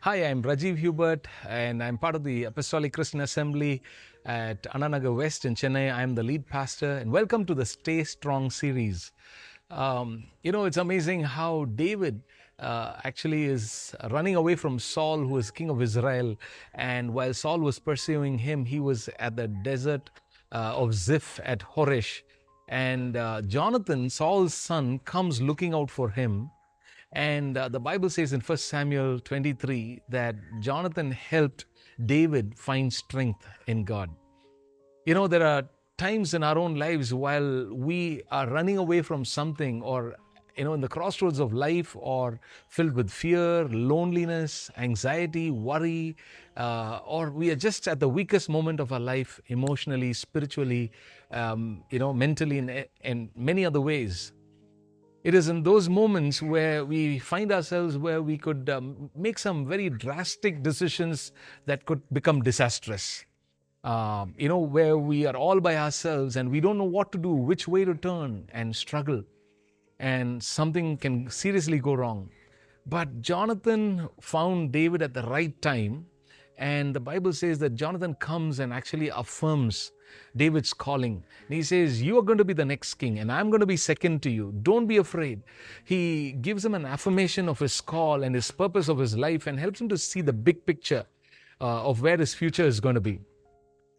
Hi, I'm Rajiv Hubert, and I'm part of the Apostolic Christian Assembly at AnnanagarW in Chennai. I'm the lead pastor, and welcome to the Stay Strong series. It's amazing how David actually is running away from Saul, who is king of Israel, and while Saul was pursuing him, he was at the desert of Ziph at Horesh, and Jonathan, Saul's son, comes looking out for him. And the Bible says in 1 Samuel 23 that Jonathan helped David find strength in God. There are times in our own lives while we are running away from something, or in the crossroads of life, or filled with fear, loneliness, anxiety, worry, or we are just at the weakest moment of our life, emotionally, spiritually, mentally, and many other ways. It is in those moments where we find ourselves where we could make some very drastic decisions that could become disastrous. Where we are all by ourselves and we don't know what to do, which way to turn, and struggle. And something can seriously go wrong. But Jonathan found David at the right time. And the Bible says that Jonathan comes and actually affirms David's calling. And he says, you are going to be the next king, and I'm going to be second to you. Don't be afraid. He gives him an affirmation of his call and his purpose of his life, and helps him to see the big picture of where his future is going to be.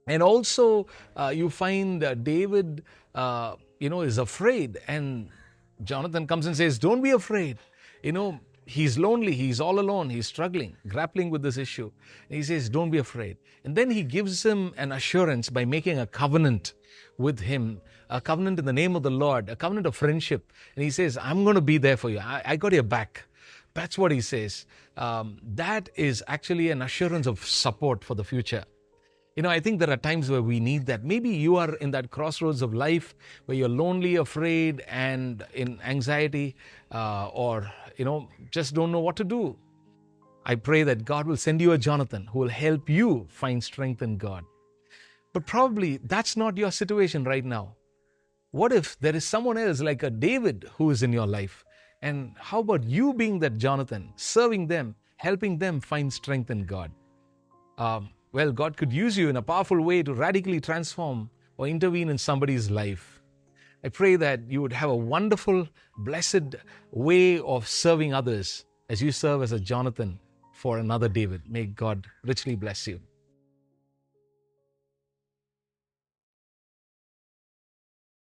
And also, you find David, is afraid. And Jonathan comes and says, don't be afraid. He's lonely, he's all alone, he's struggling, grappling with this issue. And he says, don't be afraid. And then he gives him an assurance by making a covenant with him, a covenant in the name of the Lord, a covenant of friendship. And he says, I'm going to be there for you. I got your back. That's what he says. That is actually an assurance of support for the future. I think there are times where we need that. Maybe you are in that crossroads of life where you're lonely, afraid, and in anxiety, or just don't know what to do. I pray that God will send you a Jonathan who will help you find strength in God. But probably that's not your situation right now. What if there is someone else like a David who is in your life? And how about you being that Jonathan, serving them, helping them find strength in God? God could use you in a powerful way to radically transform or intervene in somebody's life. I pray that you would have a wonderful, blessed way of serving others as you serve as a Jonathan for another David. May God richly bless you.